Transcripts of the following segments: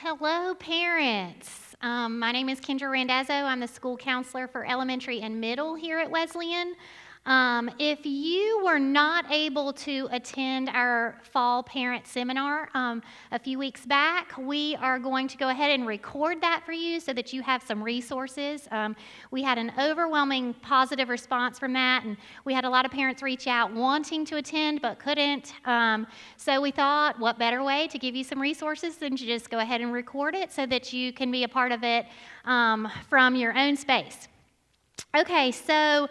Hello, parents. My name is Kendra Randazzo. I'm the school counselor for elementary and middle here at Wesleyan. If you were not able to attend our fall parent seminar a few weeks back, we are going to go ahead and record that for you so that you have some resources. We had an overwhelming positive response from that, and we had a lot of parents reach out wanting to attend but couldn't. So we thought, what better way to give you some resources than to just go ahead and record it so that you can be a part of it from your own space. Okay, so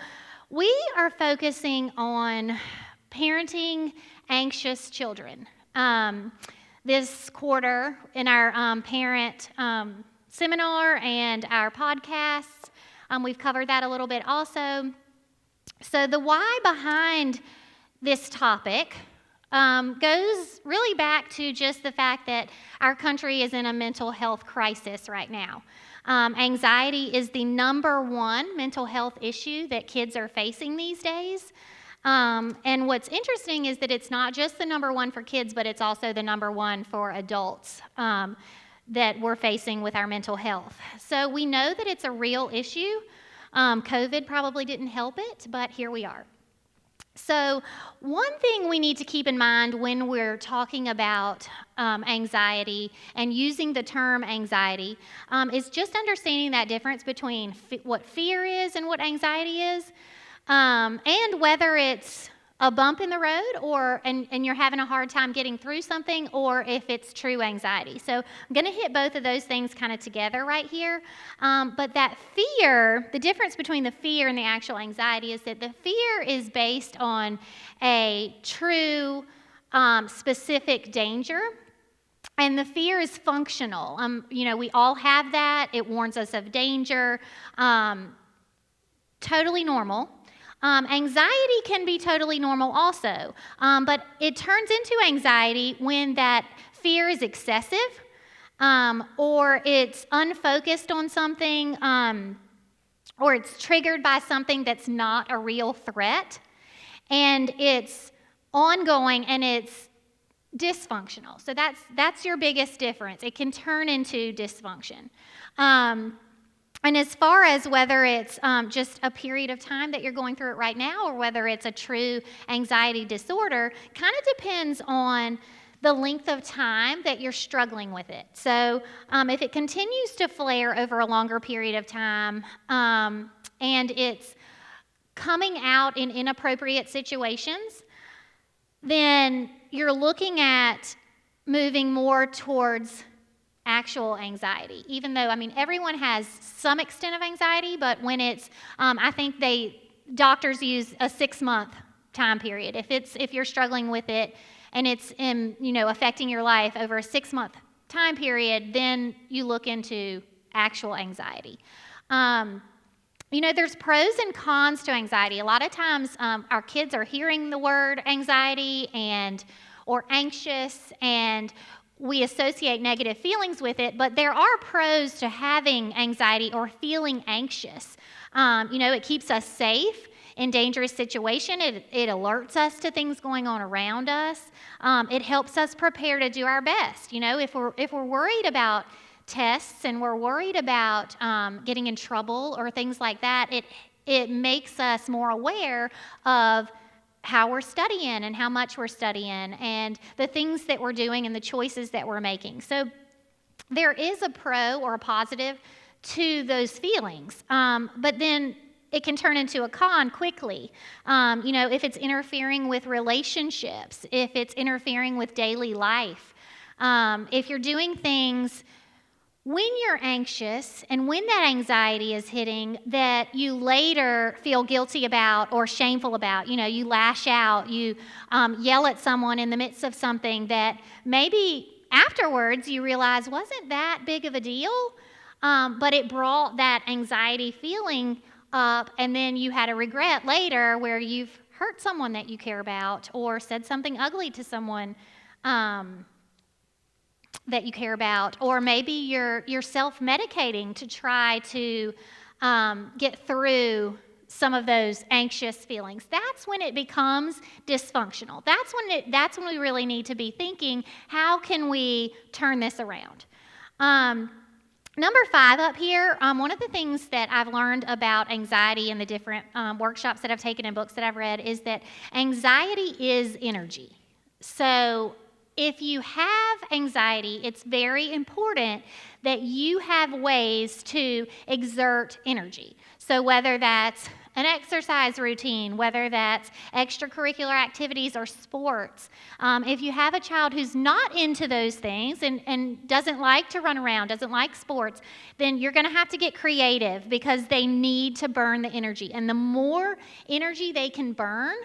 we are focusing on parenting anxious children. This quarter in our parent seminar and our podcasts, we've covered that a little bit also. So the why behind this topic goes really back to just the fact that our country is in a mental health crisis right now. Anxiety is the number one mental health issue that kids are facing these days. And what's interesting is that it's not just the number one for kids, but it's also the number one for adults that we're facing with our mental health. So we know that it's a real issue. COVID probably didn't help it, but here we are. So one thing we need to keep in mind when we're talking about anxiety and using the term anxiety is just understanding that difference between what fear is and what anxiety is, and whether it's a bump in the road and you're having a hard time getting through something, or if it's true anxiety. So I'm going to hit both of those things kind of together right here. But that fear, the difference between the fear and the actual anxiety is that the fear is based on a true specific danger. And the fear is functional. We all have that. It warns us of danger. Totally normal. Anxiety can be totally normal also, but it turns into anxiety when that fear is excessive, or it's unfocused on something, or it's triggered by something that's not a real threat, and it's ongoing and it's dysfunctional. So that's your biggest difference. It can turn into dysfunction. And as far as whether it's just a period of time that you're going through it right now, or whether it's a true anxiety disorder, kind of depends on the length of time that you're struggling with it. So if it continues to flare over a longer period of time, and it's coming out in inappropriate situations, then you're looking at moving more towards actual anxiety, even though, everyone has some extent of anxiety, but when it's, I think doctors use a 6-month time period. If you're struggling with it and it's affecting your life over a 6-month time period, then you look into actual anxiety. There's pros and cons to anxiety. A lot of times our kids are hearing the word anxiety or anxious, and we associate negative feelings with it, but there are pros to having anxiety or feeling anxious. It keeps us safe in dangerous situations. It alerts us to things going on around us. It helps us prepare to do our best. If we're worried about tests and we're worried about getting in trouble or things like that, it makes us more aware of how we're studying and how much we're studying and the things that we're doing and the choices that we're making. So there is a pro or a positive to those feelings, but then it can turn into a con quickly. If it's interfering with relationships, if it's interfering with daily life, if you're doing things when you're anxious and when that anxiety is hitting that you later feel guilty about or shameful about, you lash out, you yell at someone in the midst of something that maybe afterwards you realize wasn't that big of a deal, but it brought that anxiety feeling up, and then you had a regret later where you've hurt someone that you care about or said something ugly to someone that you care about, or maybe you're self-medicating to try to get through some of those anxious feelings. That's when it becomes dysfunctional. That's when we really need to be thinking, how can we turn this around? Number 5 up here, one of the things that I've learned about anxiety in the different workshops that I've taken and books that I've read is that anxiety is energy. So if you have anxiety, it's very important that you have ways to exert energy. So whether that's an exercise routine, whether that's extracurricular activities or sports. If you have a child who's not into those things and doesn't like to run around, doesn't like sports, then you're going to have to get creative because they need to burn the energy. And the more energy they can burn,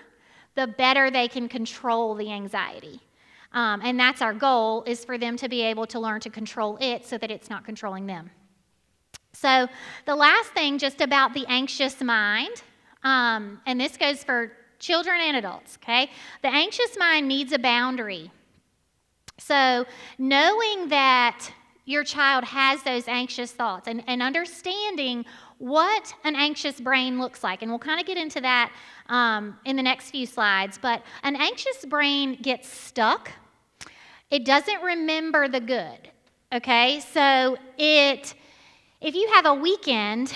the better they can control the anxiety. And that's our goal, is for them to be able to learn to control it so that it's not controlling them. So the last thing just about the anxious mind, and this goes for children and adults, okay? The anxious mind needs a boundary. So knowing that your child has those anxious thoughts and understanding what an anxious brain looks like, and we'll kind of get into that in the next few slides, but an anxious brain gets stuck. It doesn't remember the good, okay? So if you have a weekend,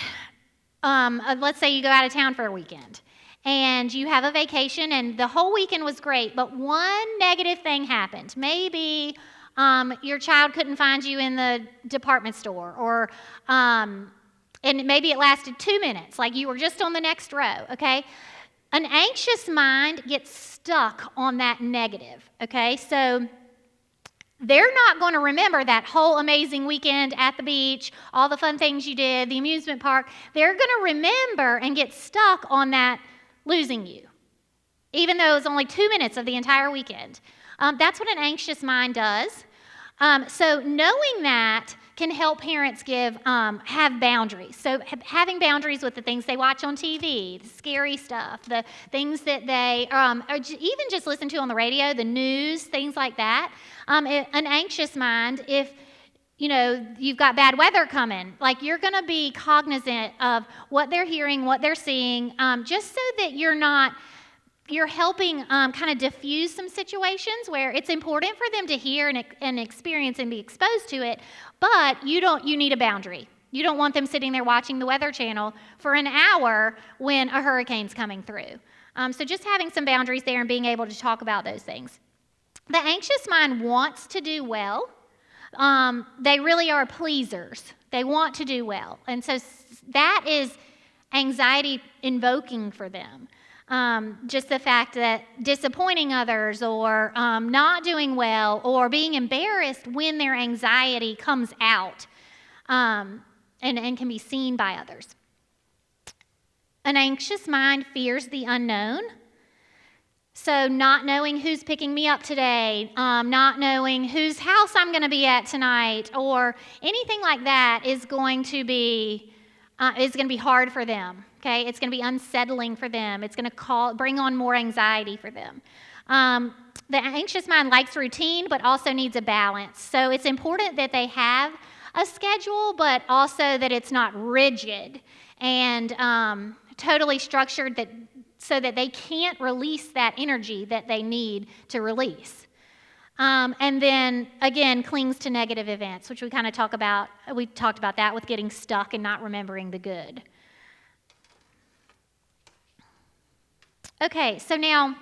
let's say you go out of town for a weekend, and you have a vacation, and the whole weekend was great, but one negative thing happened. Maybe your child couldn't find you in the department store, or and maybe it lasted 2 minutes, like you were just on the next row, okay? An anxious mind gets stuck on that negative, okay? So they're not going to remember that whole amazing weekend at the beach, all the fun things you did, the amusement park. They're going to remember and get stuck on that losing you, even though it was only 2 minutes of the entire weekend. That's what an anxious mind does. So knowing that can help parents have boundaries. So having boundaries with the things they watch on TV, the scary stuff, the things that they or even just listen to on the radio, the news, things like that. An anxious mind, if you've got bad weather coming, like you're going to be cognizant of what they're hearing, what they're seeing, just so that you're helping kind of diffuse some situations where it's important for them to hear and experience and be exposed to it, but you need a boundary. You don't want them sitting there watching the Weather Channel for an hour when a hurricane's coming through. So just having some boundaries there and being able to talk about those things. The anxious mind wants to do well. They really are pleasers. They want to do well. And so that is anxiety invoking for them. Just the fact that disappointing others or not doing well or being embarrassed when their anxiety comes out and can be seen by others. An anxious mind fears the unknown. So not knowing who's picking me up today, not knowing whose house I'm going to be at tonight, or anything like that is going to be hard for them. Okay, it's going to be unsettling for them. It's going to bring on more anxiety for them. The anxious mind likes routine, but also needs a balance. So it's important that they have a schedule, but also that it's not rigid and totally structured so that they can't release that energy that they need to release. And then, again, clings to negative events, which we kind of talked about that with getting stuck and not remembering the good. Okay, so now,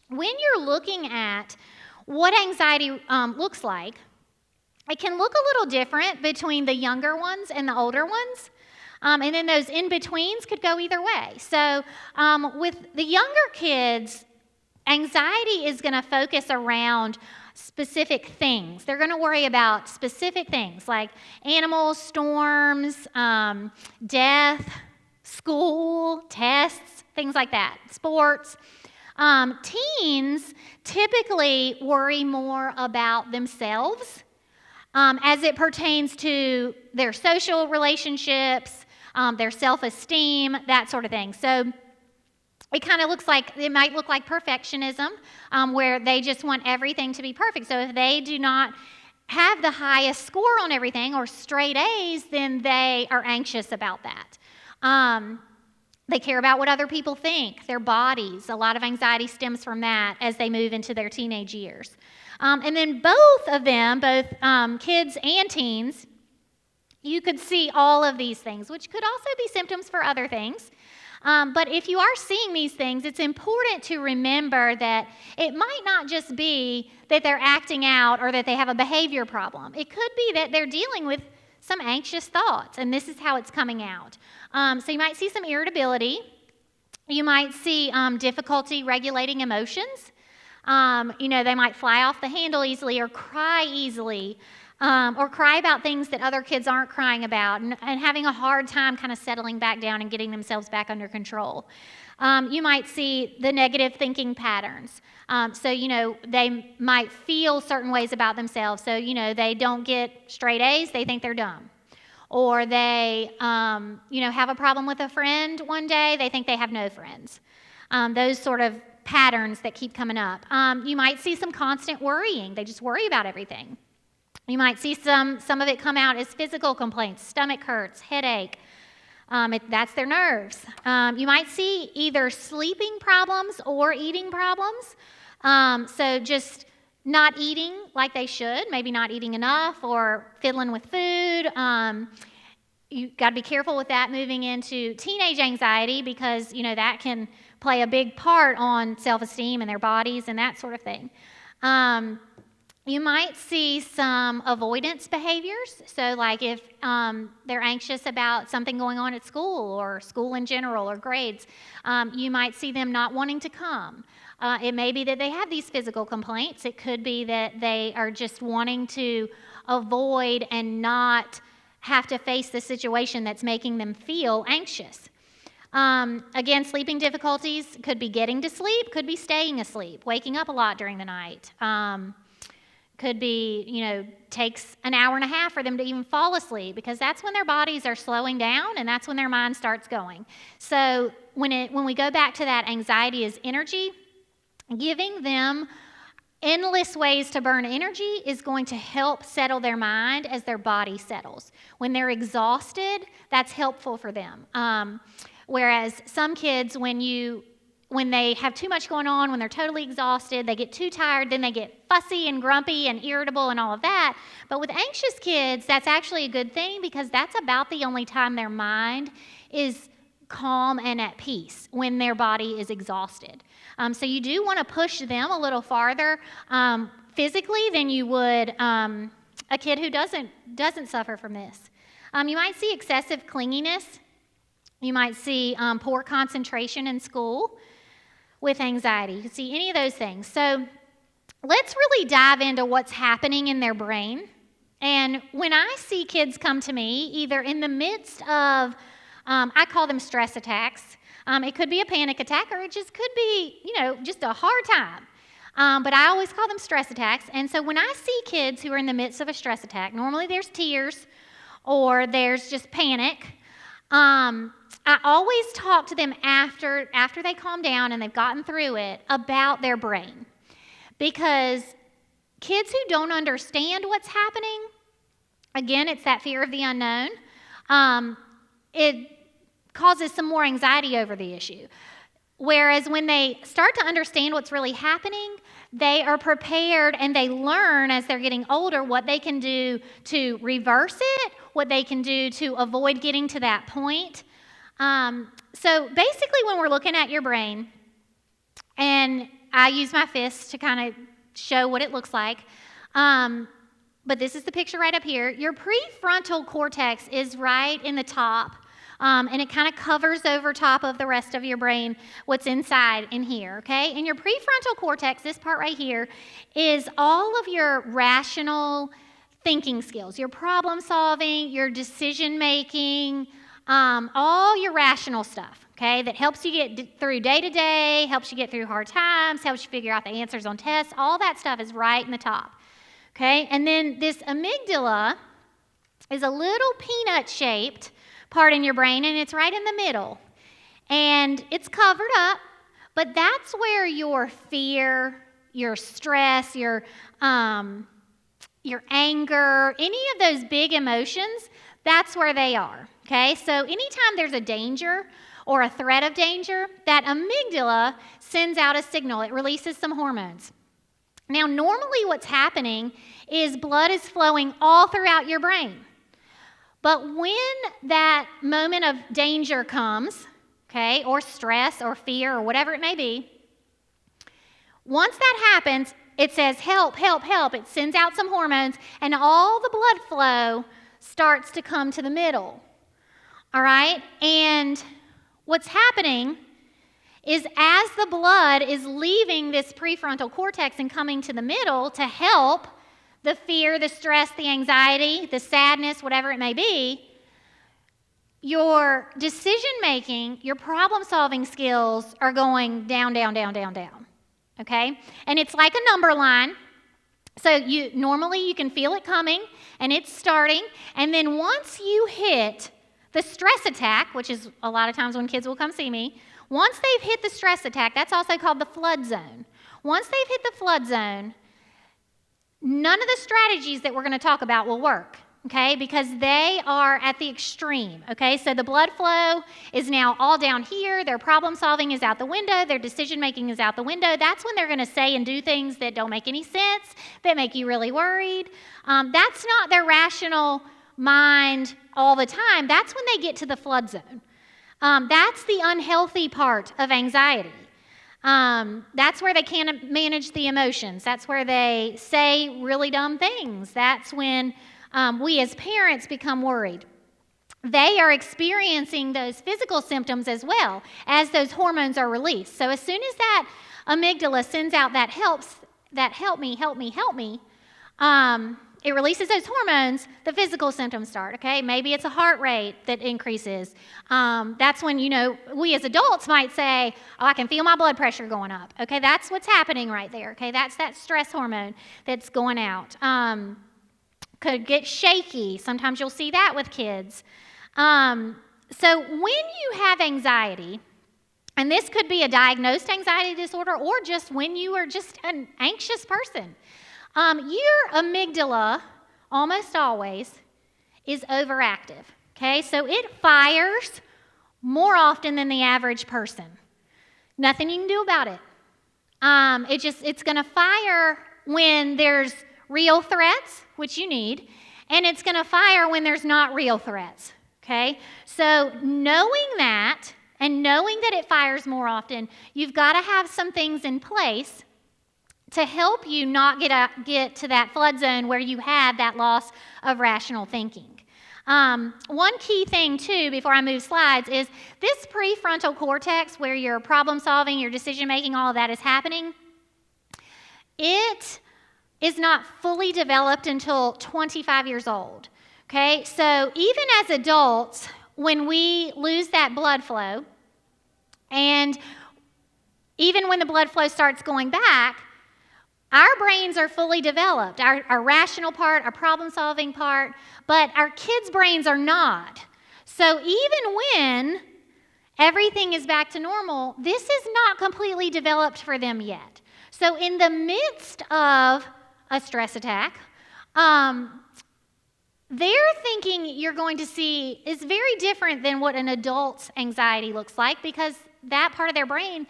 when you're looking at what anxiety looks like, it can look a little different between the younger ones and the older ones. And then those in-betweens could go either way. So with the younger kids, anxiety is going to focus around specific things. They're going to worry about specific things like animals, storms, death, school, tests, things like that, sports. Teens typically worry more about themselves as it pertains to their social relationships, their self-esteem, that sort of thing. So it might look like perfectionism, where they just want everything to be perfect. So if they do not have the highest score on everything or straight A's, then they are anxious about that. They care about what other people think, their bodies. A lot of anxiety stems from that as they move into their teenage years. And then both of them, both kids and teens, you could see all of these things, which could also be symptoms for other things. But if you are seeing these things, it's important to remember that it might not just be that they're acting out or that they have a behavior problem. It could be that they're dealing with some anxious thoughts, and this is how it's coming out. So you might see some irritability. You might see difficulty regulating emotions. They might fly off the handle easily or cry easily. Or cry about things that other kids aren't crying about, and having a hard time kind of settling back down and getting themselves back under control. You might see the negative thinking patterns. They might feel certain ways about themselves. So, they don't get straight A's, they think they're dumb. Or they, have a problem with a friend one day, they think they have no friends. Those sort of patterns that keep coming up. You might see some constant worrying. They just worry about everything. You might see some of it come out as physical complaints, stomach hurts, headache. That's their nerves. You might see either sleeping problems or eating problems. So just not eating like they should, maybe not eating enough or fiddling with food. You got to be careful with that moving into teenage anxiety because, that can play a big part on self-esteem and their bodies and that sort of thing. You might see some avoidance behaviors. So like if they're anxious about something going on at school or school in general or grades, you might see them not wanting to come. It may be that they have these physical complaints. It could be that they are just wanting to avoid and not have to face the situation that's making them feel anxious. Again, sleeping difficulties could be getting to sleep, could be staying asleep, waking up a lot during the night. Could be, takes an hour and a half for them to even fall asleep because that's when their bodies are slowing down and that's when their mind starts going. So when we go back to that anxiety as energy, giving them endless ways to burn energy is going to help settle their mind as their body settles. When they're exhausted, that's helpful for them. Whereas some kids, when they have too much going on, when they're totally exhausted, they get too tired, then they get fussy and grumpy and irritable and all of that. But with anxious kids, that's actually a good thing because that's about the only time their mind is calm and at peace, when their body is exhausted. So you do want to push them a little farther physically than you would a kid who doesn't suffer from this. You might see excessive clinginess. You might see poor concentration in school. With anxiety. You can see any of those things. So let's really dive into what's happening in their brain. And when I see kids come to me, either in the midst of, I call them stress attacks. It could be a panic attack, or it just could be, just a hard time. But I always call them stress attacks. And so when I see kids who are in the midst of a stress attack, normally there's tears or there's just panic. I always talk to them after they calm down and they've gotten through it about their brain. Because kids who don't understand what's happening, again, it's that fear of the unknown, it causes some more anxiety over the issue. Whereas when they start to understand what's really happening, they are prepared and they learn as they're getting older what they can do to reverse it, what they can do to avoid getting to that point. So basically when we're looking at your brain, and I use my fist to kind of show what it looks like, but this is the picture right up here. Your prefrontal cortex is right in the top, and it kind of covers over top of the rest of your brain, what's inside in here, okay? And your prefrontal cortex, this part right here, is all of your rational thinking skills, your problem solving, your decision making, all your rational stuff, okay, that helps you get through day to day, helps you get through hard times, helps you figure out the answers on tests. All that stuff is right in the top, okay? And then this amygdala is a little peanut-shaped part in your brain, and it's right in the middle. And it's covered up, but that's where your fear, your stress, your anger, any of those big emotions, that's where they are. Okay, so anytime there's a danger or a threat of danger, that amygdala sends out a signal. It releases some hormones. Now, normally what's happening is blood is flowing all throughout your brain. But when that moment of danger comes, okay, or stress or fear or whatever it may be, once that happens, it says, help, help, help. It sends out some hormones, and all the blood flow starts to come to the middle. All right? And what's happening is as the blood is leaving this prefrontal cortex and coming to the middle to help the fear, the stress, the anxiety, the sadness, whatever it may be, your decision-making, your problem-solving skills are going down, down, down, down, down. Okay? And it's like a number line. So normally you can feel it coming, and it's starting, and then once you hit the stress attack, which is a lot of times when kids will come see me, once they've hit the stress attack, that's also called the flood zone. Once they've hit the flood zone, none of the strategies that we're going to talk about will work, okay, because they are at the extreme, okay? So the blood flow is now all down here. Their problem solving is out the window. Their decision making is out the window. That's when they're going to say and do things that don't make any sense, that make you really worried. That's not their rational mind all the time. That's when they get to the flood zone. That's the unhealthy part of anxiety. That's where they can't manage the emotions. That's where they say really dumb things. That's when we as parents become worried. They are experiencing those physical symptoms as well as those hormones are released. So as soon as that amygdala sends out that help me, it releases those hormones, the physical symptoms start, okay? Maybe it's a heart rate that increases. That's when, we as adults might say, oh, I can feel my blood pressure going up. Okay, that's what's happening right there, okay? That's that stress hormone that's going out. Could get shaky. Sometimes you'll see that with kids. So when you have anxiety, and this could be a diagnosed anxiety disorder or just when you are just an anxious person, your amygdala, almost always, is overactive, okay? So it fires more often than the average person. Nothing you can do about it. It's going to fire when there's real threats, which you need, and it's going to fire when there's not real threats, okay? So knowing that and knowing that it fires more often, you've got to have some things in place to help you not get to that flood zone where you have that loss of rational thinking. One key thing, too, before I move slides, is this prefrontal cortex where your problem solving, your decision making, all of that is happening, it is not fully developed until 25 years old. Okay, so even as adults, when we lose that blood flow, and even when the blood flow starts going back, our brains are fully developed, our rational part, our problem-solving part, but our kids' brains are not. So even when everything is back to normal, this is not completely developed for them yet. So in the midst of a stress attack, their thinking you're going to see is very different than what an adult's anxiety looks like because that part of their brain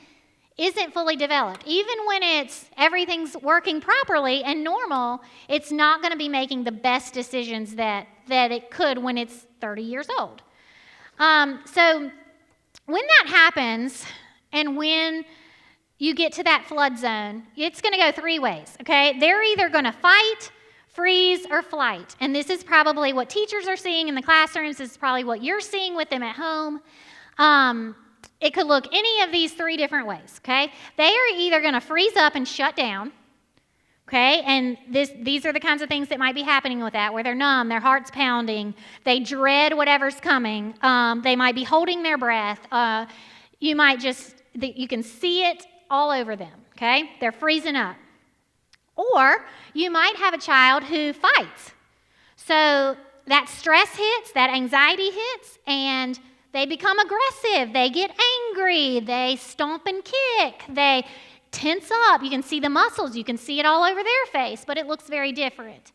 isn't fully developed. Even when everything's working properly and normal, it's not going to be making the best decisions that it could when it's 30 years old. So when that happens and when you get to that flood zone, it's going to go three ways, okay? They're either going to fight, freeze, or flight. And this is probably what teachers are seeing in the classrooms. This is probably what you're seeing with them at home. It could look any of these three different ways, okay? They are either going to freeze up and shut down, okay? And these are the kinds of things that might be happening with that, where they're numb, their heart's pounding, they dread whatever's coming, they might be holding their breath. You can see it all over them, okay? They're freezing up. Or you might have a child who fights. So that stress hits, that anxiety hits, and they become aggressive, they get angry, they stomp and kick, they tense up. You can see the muscles, you can see it all over their face, but it looks very different.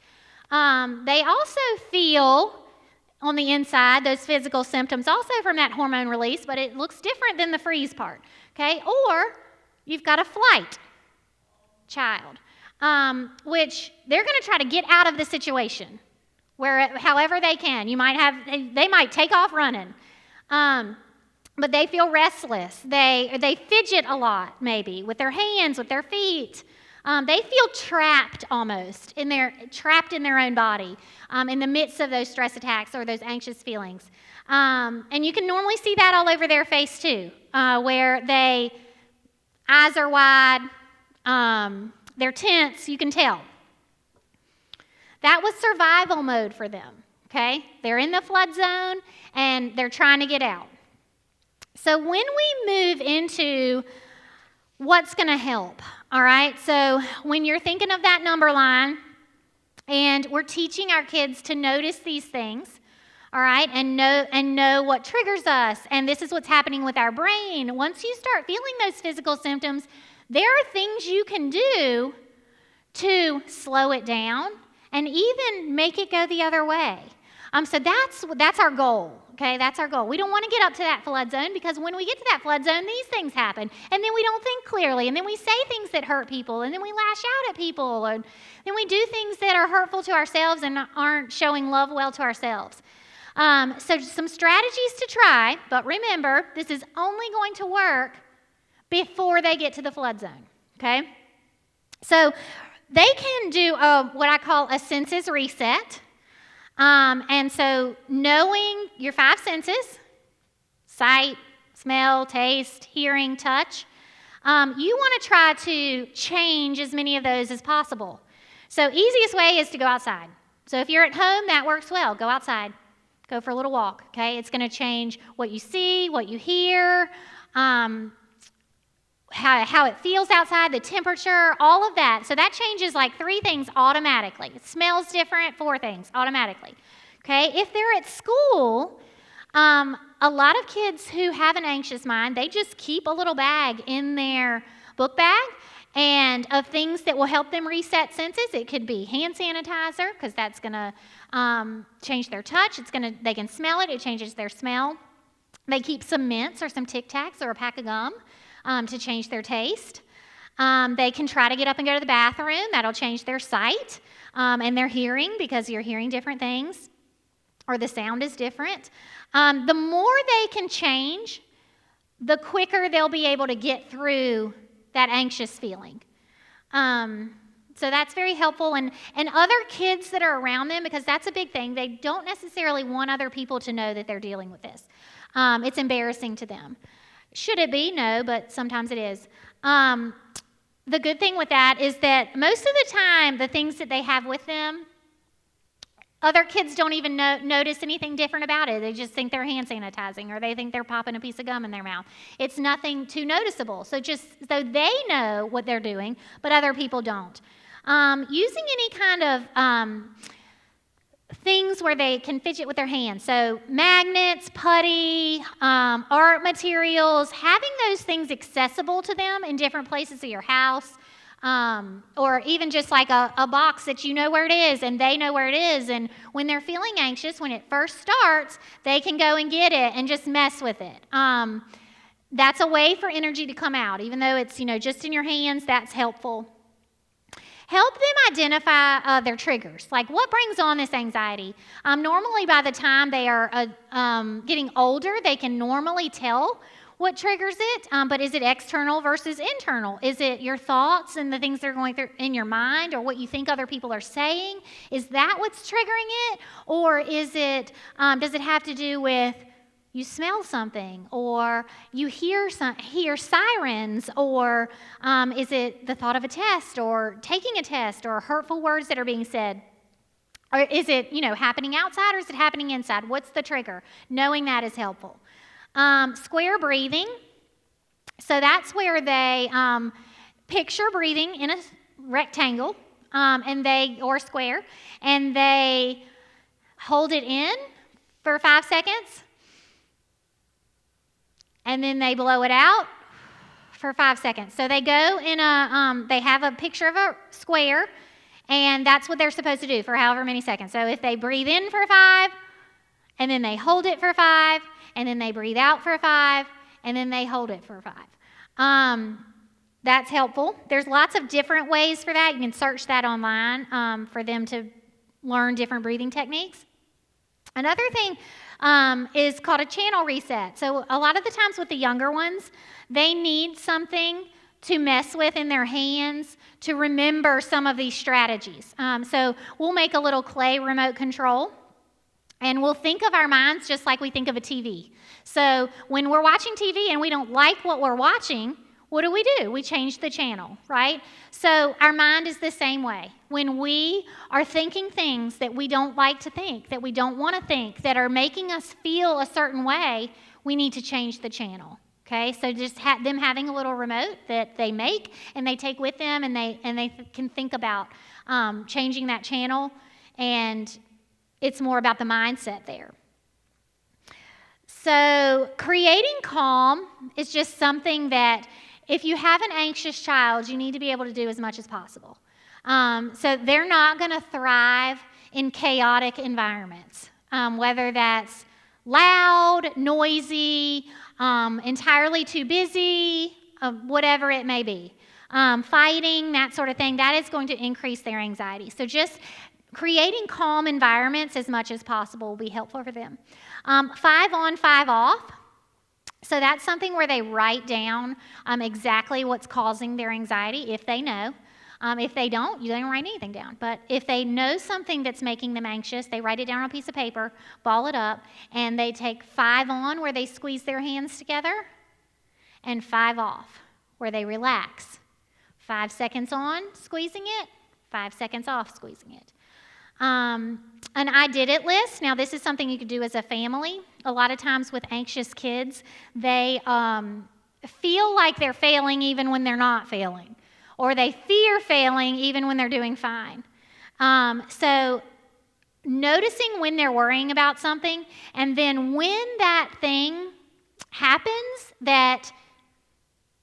They also feel on the inside those physical symptoms also from that hormone release, but it looks different than the freeze part, okay? Or you've got a flight child, which they're going to try to get out of the situation however they can. They might take off running. But they feel restless. They fidget a lot, maybe, with their hands, with their feet. They feel trapped almost, trapped in their own body in the midst of those stress attacks or those anxious feelings. And you can normally see that all over their face too, where eyes are wide, they're tense, you can tell. That was survival mode for them, okay? They're in the flood zone and they're trying to get out. So when we move into what's going to help, all right? So when you're thinking of that number line and we're teaching our kids to notice these things, all right, and know what triggers us, and this is what's happening with our brain. Once you start feeling those physical symptoms, there are things you can do to slow it down and even make it go the other way. So that's our goal, okay? That's our goal. We don't want to get up to that flood zone because when we get to that flood zone, these things happen. And then we don't think clearly, and then we say things that hurt people, and then we lash out at people, and then we do things that are hurtful to ourselves and aren't showing love well to ourselves. So some strategies to try, but remember, this is only going to work before they get to the flood zone, okay? So they can do what I call a senses reset. And so knowing your 5 senses, sight, smell, taste, hearing, touch, you want to try to change as many of those as possible. So easiest way is to go outside. So if you're at home, that works well. Go outside. Go for a little walk, okay? It's going to change what you see, what you hear, how it feels outside, the temperature, all of that. So that changes like 3 things automatically. It smells different, 4 things automatically, okay? If they're at school, a lot of kids who have an anxious mind, they just keep a little bag in their book bag and of things that will help them reset senses. It could be hand sanitizer because that's going to change their touch. They can smell it. It changes their smell. They keep some mints or some Tic Tacs or a pack of gum to change their taste. They can try to get up and go to the bathroom. That'll change their sight and their hearing because you're hearing different things or the sound is different. The more they can change, the quicker they'll be able to get through that anxious feeling. So that's very helpful. And other kids that are around them, because that's a big thing, they don't necessarily want other people to know that they're dealing with this. It's embarrassing to them. Should it be? No, but sometimes it is. The good thing with that is that most of the time, the things that they have with them, other kids don't even notice anything different about it. They just think they're hand sanitizing or they think they're popping a piece of gum in their mouth. It's nothing too noticeable. So just so they know what they're doing, but other people don't. Using any kind of things where they can fidget with their hands. So magnets, putty, art materials, having those things accessible to them in different places of your house. Or even just like a box that you know where it is and they know where it is. And when they're feeling anxious, when it first starts, they can go and get it and just mess with it. That's a way for energy to come out. Even though it's, just in your hands, that's helpful. Help them identify their triggers. Like what brings on this anxiety? Normally by the time they are getting older, they can normally tell what triggers it, but is it external versus internal? Is it your thoughts and the things that are going through in your mind or what you think other people are saying? Is that what's triggering it? Or is it, does it have to do with you smell something or you hear sirens or is it the thought of a test or taking a test or hurtful words that are being said? Or is it, happening outside or is it happening inside? What's the trigger? Knowing that is helpful. Square breathing. So that's where they picture breathing in a rectangle or square, and they hold it in for 5 seconds, and then they blow it out for 5 seconds. So they go in they have a picture of a square, and that's what they're supposed to do for however many seconds. So if they breathe in for 5, and then they hold it for 5, and then they breathe out for 5, and then they hold it for 5. That's helpful. There's lots of different ways for that. You can search that online for them to learn different breathing techniques. Another thing is called a channel reset. So a lot of the times with the younger ones, they need something to mess with in their hands to remember some of these strategies. So we'll make a little clay remote control, and we'll think of our minds just like we think of a TV. So when we're watching TV and we don't like what we're watching, what do? We change the channel, right? So our mind is the same way. When we are thinking things that we don't like to think, that we don't want to think, that are making us feel a certain way, we need to change the channel, okay? So just them having a little remote that they make and they take with them, and they can think about changing that channel, and it's more about the mindset there. So creating calm is just something that if you have an anxious child, you need to be able to do as much as possible. So they're not going to thrive in chaotic environments, whether that's loud, noisy, entirely too busy, whatever it may be. Fighting, that sort of thing, that is going to increase their anxiety. So just creating calm environments as much as possible will be helpful for them. 5 on, 5 off. So that's something where they write down exactly what's causing their anxiety if they know. If they don't, you don't write anything down. But if they know something that's making them anxious, they write it down on a piece of paper, ball it up, and they take 5 on where they squeeze their hands together, and 5 off where they relax. 5 seconds on, squeezing it, 5 seconds off, squeezing it. An I did it list. Now, this is something you could do as a family. A lot of times with anxious kids, they feel like they're failing even when they're not failing, or they fear failing even when they're doing fine. So noticing when they're worrying about something, and then when that thing happens that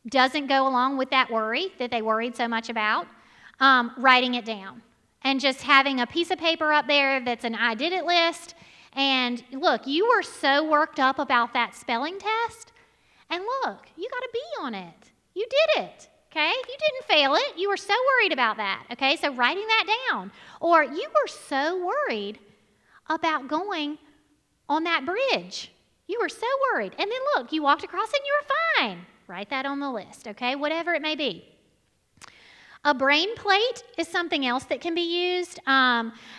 doesn't go along with that worry that they worried so much about, writing it down. And just having a piece of paper up there that's an I did it list. And look, you were so worked up about that spelling test. And look, you got a B on it. You did it, okay? You didn't fail it. You were so worried about that, okay? So writing that down. Or you were so worried about going on that bridge. You were so worried. And then look, you walked across it and you were fine. Write that on the list, okay? Whatever it may be. A brain plate is something else that can be used.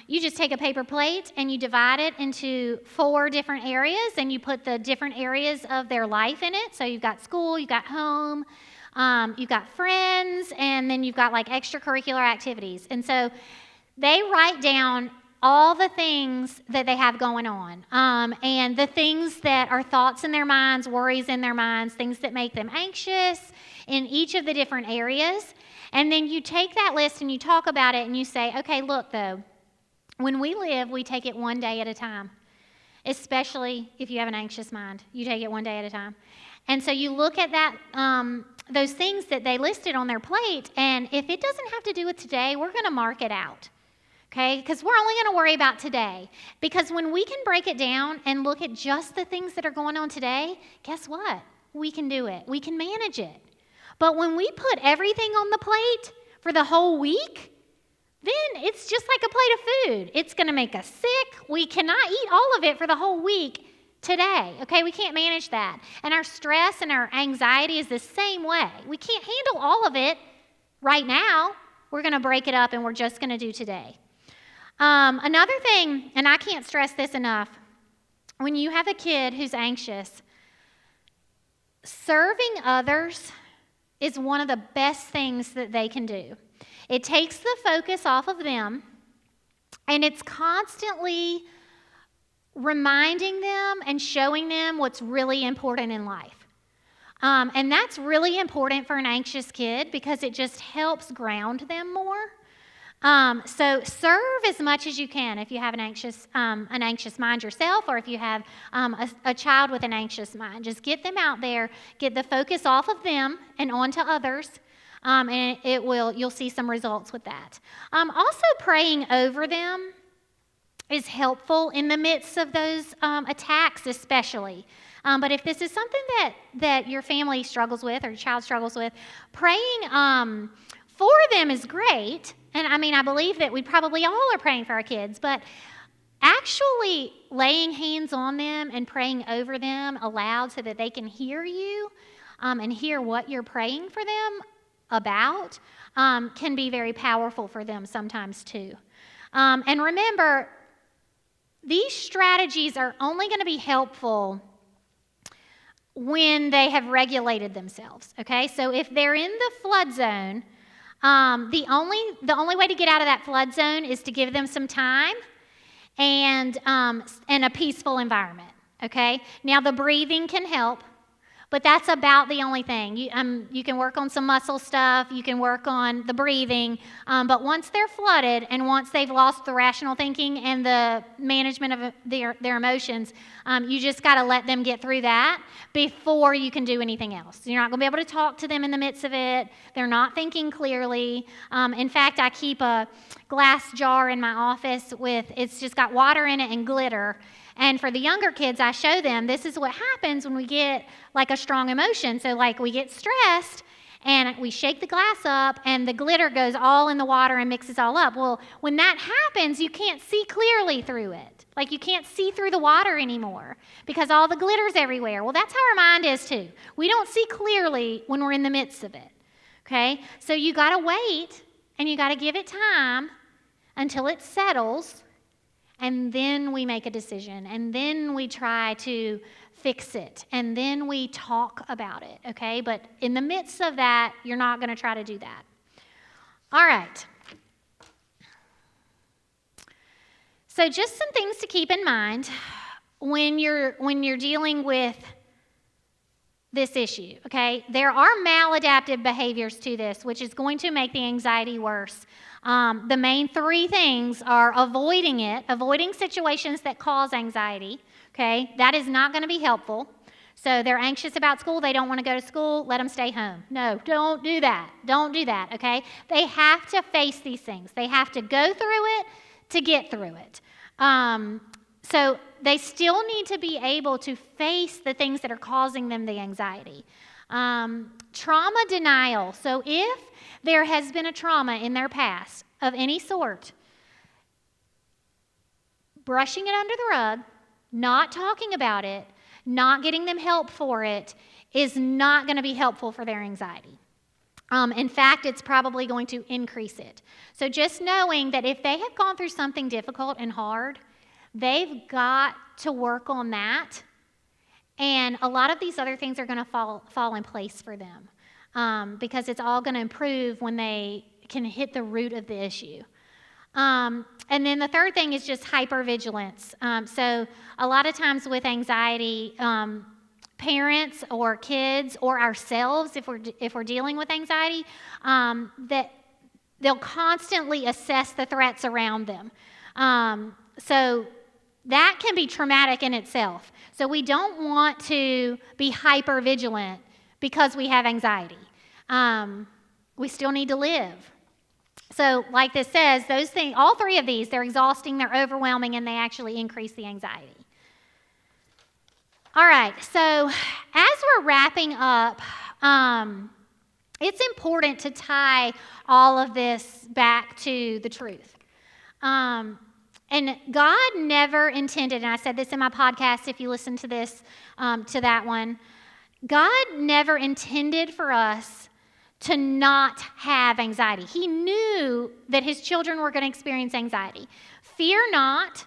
You just take a paper plate and you divide it into 4 different areas, and you put the different areas of their life in it. So you've got school, you've got home, you've got friends, and then you've got like extracurricular activities. And so they write down all the things that they have going on, and the things that are thoughts in their minds, worries in their minds, things that make them anxious in each of the different areas. And then you take that list and you talk about it and you say, okay, look though, when we live, we take it one day at a time, especially if you have an anxious mind. You take it one day at a time. And so you look at that, those things that they listed on their plate, and if it doesn't have to do with today, we're going to mark it out, okay? Because we're only going to worry about today. Because when we can break it down and look at just the things that are going on today, guess what? We can do it. We can manage it. But when we put everything on the plate for the whole week, then it's just like a plate of food. It's going to make us sick. We cannot eat all of it for the whole week today, okay? We can't manage that. And our stress and our anxiety is the same way. We can't handle all of it right now. We're going to break it up, and we're just going to do today. Another thing, and I can't stress this enough, when you have a kid who's anxious, serving others is one of the best things that they can do. It takes the focus off of them, and it's constantly reminding them and showing them what's really important in life. And that's really important for an anxious kid because it just helps ground them more. So serve as much as you can if you have an anxious mind yourself, or if you have a child with an anxious mind. Just get them out there, get the focus off of them and onto others, and you'll see some results with that. Also, praying over them is helpful in the midst of those attacks, especially. But if this is something that your family struggles with or your child struggles with, praying for them is great. and I mean, I believe that we probably all are praying for our kids, but actually laying hands on them and praying over them aloud so that they can hear you and hear what you're praying for them about can be very powerful for them sometimes too. And remember, these strategies are only going to be helpful when they have regulated themselves, okay? So if they're in the flood zone, the only way to get out of that flood zone is to give them some time and a peaceful environment, okay? Now, the breathing can help, but that's about the only thing. You can work on some muscle stuff, you can work on the breathing, but once they're flooded and once they've lost the rational thinking and the management of their emotions, you just got to let them get through that before you can do anything else. You're not going to be able to talk to them in the midst of it. They're not thinking clearly. In fact, I keep a glass jar in my office it's just got water in it and glitter. And for the younger kids, I show them this is what happens when we get like a strong emotion. So like we get stressed and we shake the glass up and the glitter goes all in the water and mixes all up. Well, when that happens, you can't see clearly through it. Like you can't see through the water anymore because all the glitter's everywhere. Well, that's how our mind is too. We don't see clearly when we're in the midst of it, okay? So you got to wait and you got to give it time until it settles. And then we make a decision, and then we try to fix it, and then we talk about it, okay? But in the midst of that, you're not going to try to do that. All right. So just some things to keep in mind when you're dealing with this issue, okay? There are maladaptive behaviors to this, which is going to make the anxiety worse. The main three things are avoiding situations that cause anxiety, okay? That is not going to be helpful. So they're anxious about school, they don't want to go to school, let them stay home. No, don't do that. Don't do that, okay? They have to face these things. They have to go through it to get through it. So they still need to be able to face the things that are causing them the anxiety. Trauma denial. So if there has been a trauma in their past of any sort, brushing it under the rug, not talking about it, not getting them help for it is not going to be helpful for their anxiety. In fact, it's probably going to increase it. So just knowing that if they have gone through something difficult and hard, they've got to work on that. And a lot of these other things are going to fall in place for them because it's all going to improve when they can hit the root of the issue. And then the third thing is just hypervigilance. So a lot of times with anxiety, parents or kids or ourselves, if we're dealing with anxiety, that they'll constantly assess the threats around them. So that can be traumatic in itself. So we don't want to be hypervigilant because we have anxiety. We still need to live. So like this says, those things, all three of these, they're exhausting, they're overwhelming, and they actually increase the anxiety. All right, so as we're wrapping up, it's important to tie all of this back to the truth. And God never intended, and I said this in my podcast if you listen to this, to that one, God never intended for us to not have anxiety. He knew that his children were going to experience anxiety. Fear not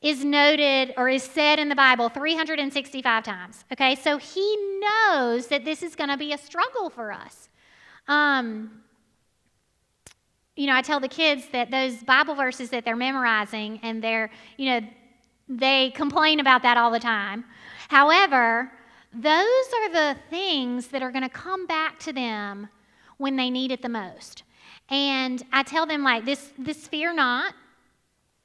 is noted or is said in the Bible 365 times. Okay, so he knows that this is going to be a struggle for us. I tell the kids that those Bible verses that they're memorizing and they complain about that all the time. However, those are the things that are going to come back to them when they need it the most. And I tell them like this fear not.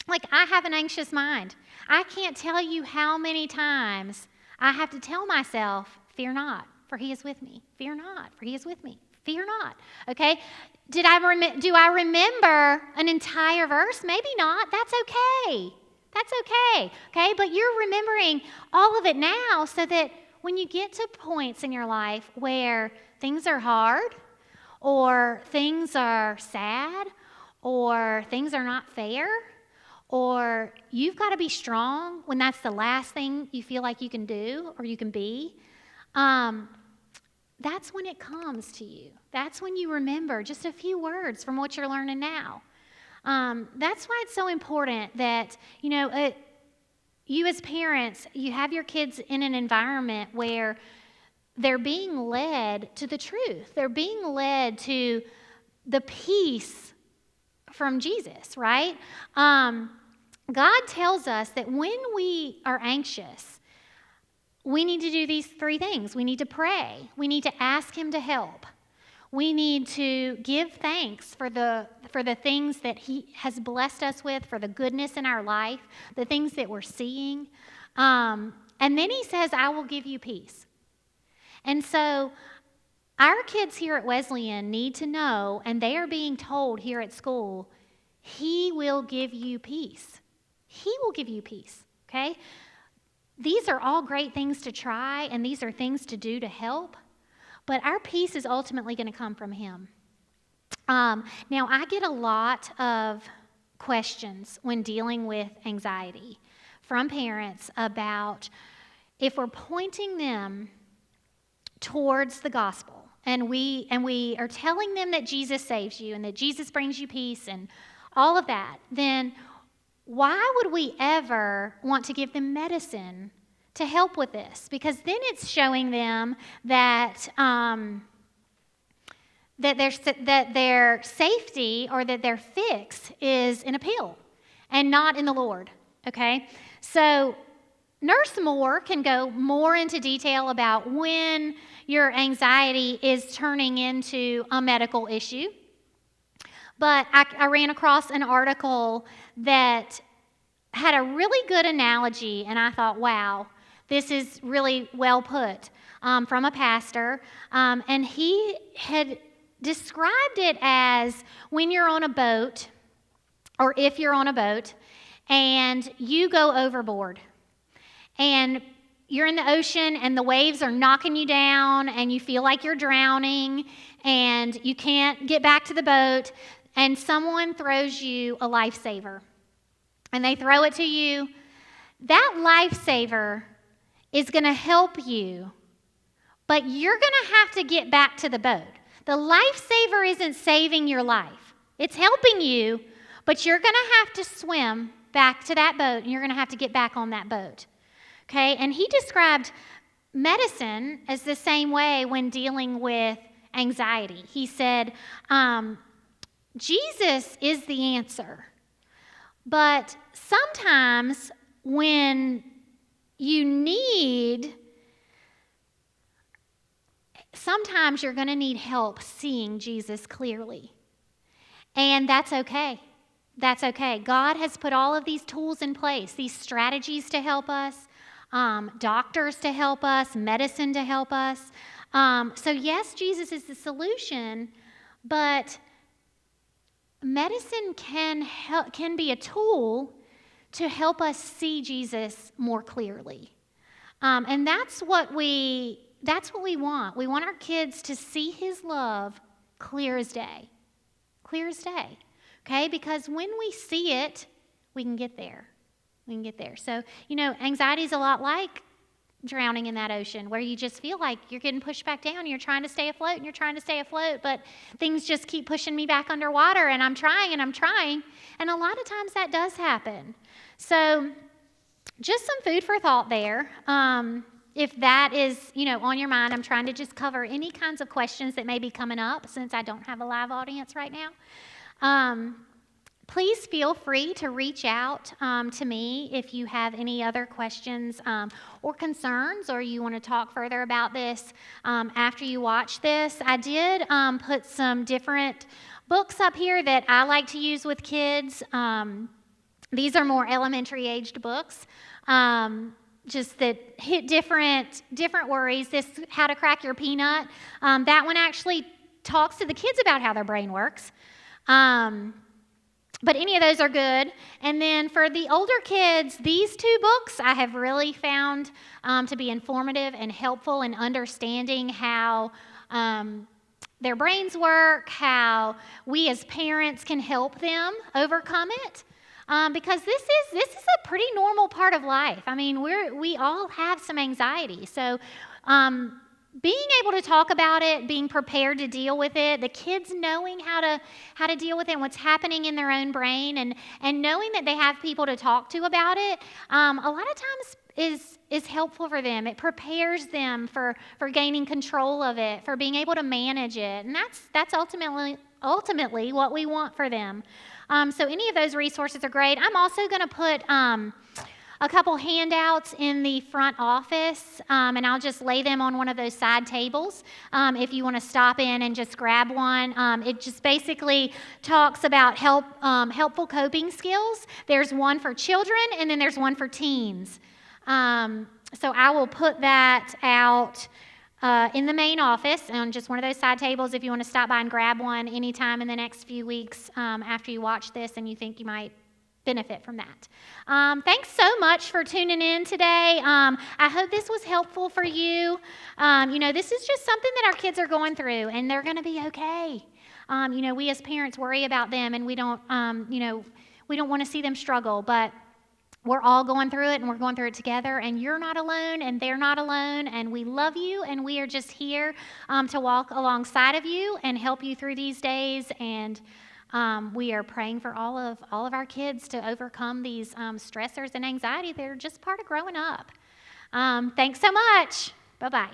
Like I have an anxious mind. I can't tell you how many times I have to tell myself, fear not, for he is with me. Fear not, for he is with me. Fear not. Okay? Do I remember an entire verse? Maybe not. That's okay. That's okay. Okay? But you're remembering all of it now so that when you get to points in your life where things are hard or things are sad or things are not fair, or you've got to be strong when that's the last thing you feel like you can do or you can be, that's when it comes to you. That's when you remember just a few words from what you're learning now. That's why it's so important that, you as parents, you have your kids in an environment where they're being led to the truth. They're being led to the peace from Jesus, right? God tells us that when we are anxious, we need to do these three things. We need to pray. We need to ask Him to help. We need to give thanks for the things that He has blessed us with, for the goodness in our life, the things that we're seeing. And then He says, I will give you peace. And so our kids here at Wesleyan need to know, and they are being told here at school, He will give you peace. He will give you peace, okay? These are all great things to try, and these are things to do to help. But our peace is ultimately going to come from Him. Now, I get a lot of questions when dealing with anxiety from parents about if we're pointing them towards the gospel and we are telling them that Jesus saves you and that Jesus brings you peace and all of that, then why would we ever want to give them medicine to help with this? Because then it's showing them that that their safety or that their fix is in a pill and not in the Lord, okay? So Nurse Moore can go more into detail about when your anxiety is turning into a medical issue. But I ran across an article that had a really good analogy, and I thought, wow, this is really well put, from a pastor. And he had described it as when you're on a boat, or if you're on a boat, and you go overboard. And you're in the ocean, and the waves are knocking you down, and you feel like you're drowning, and you can't get back to the boat, and someone throws you a lifesaver. And they throw it to you. That lifesaver is going to help you, but you're going to have to get back to the boat. The lifesaver isn't saving your life. It's helping you, but you're going to have to swim back to that boat, and you're going to have to get back on that boat. Okay? And he described medicine as the same way when dealing with anxiety. He said, Jesus is the answer. But sometimes when sometimes you're going to need help seeing Jesus clearly. And that's okay. That's okay. God has put all of these tools in place, these strategies to help us, doctors to help us, medicine to help us. So yes, Jesus is the solution, but medicine can be a tool to help us see Jesus more clearly. And that's what we want. We want our kids to see His love clear as day. Clear as day. Okay? Because when we see it, we can get there. We can get there. So, anxiety is a lot like drowning in that ocean where you just feel like you're getting pushed back down and you're trying to stay afloat and you're trying to stay afloat, but things just keep pushing me back underwater and I'm trying. And a lot of times that does happen. So just some food for thought there. If that is, on your mind, I'm trying to just cover any kinds of questions that may be coming up since I don't have a live audience right now. Please feel free to reach out to me if you have any other questions or concerns, or you want to talk further about this after you watch this. I did put some different books up here that I like to use with kids. These are more elementary-aged books, just that hit different worries. This, How to Crack Your Peanut, that one actually talks to the kids about how their brain works. But any of those are good. And then for the older kids, these two books I have really found to be informative and helpful in understanding how their brains work, how we as parents can help them overcome it. Because this is a pretty normal part of life. I mean, we all have some anxiety. So being able to talk about it, being prepared to deal with it, the kids knowing how to deal with it and what's happening in their own brain, and knowing that they have people to talk to about it, a lot of times is helpful for them. It prepares them for gaining control of it, for being able to manage it, and that's ultimately what we want for them. So any of those resources are great. I'm also going to put a couple handouts in the front office, and I'll just lay them on one of those side tables if you want to stop in and just grab one. It just basically talks about helpful coping skills. There's one for children, and then there's one for teens. So I will put that out in the main office on just one of those side tables if you want to stop by and grab one anytime in the next few weeks after you watch this and you think you might benefit from that. Thanks so much for tuning in today. I hope this was helpful for you. This is just something that our kids are going through, and they're going to be okay. We as parents worry about them, and we don't want to see them struggle, but we're all going through it, and we're going through it together, and you're not alone, and they're not alone, and we love you, and we are just here to walk alongside of you and help you through these days, and we are praying for all of our kids to overcome these stressors and anxiety. They're just part of growing up. Thanks so much. Bye-bye.